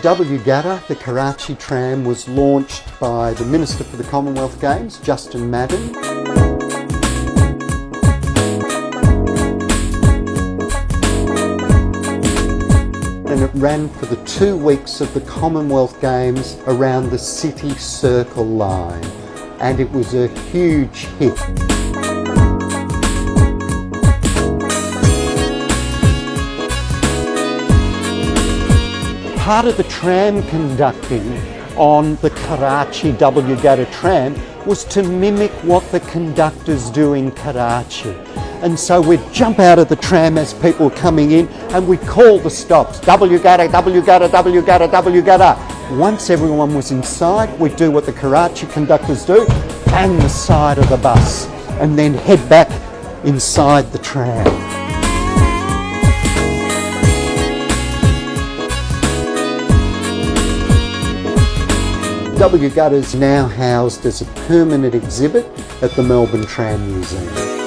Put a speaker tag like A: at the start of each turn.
A: W Gata, the Karachi tram, was launched by the Minister for the Commonwealth Games, Justin Madden. And it ran for the 2 weeks of the Commonwealth Games around the city circle line. And it was a huge hit. Part of the tram conducting on the Karachi W Gata tram was to mimic what the conductors do in Karachi. And so we'd jump out of the tram as people were coming in and we'd call the stops, W Gata, W Gata, W Gata, W Gata. Once everyone was inside, we'd do what the Karachi conductors do, bang the side of the bus and then head back inside the tram. W Gata is now housed as a permanent exhibit at the Melbourne Tram Museum.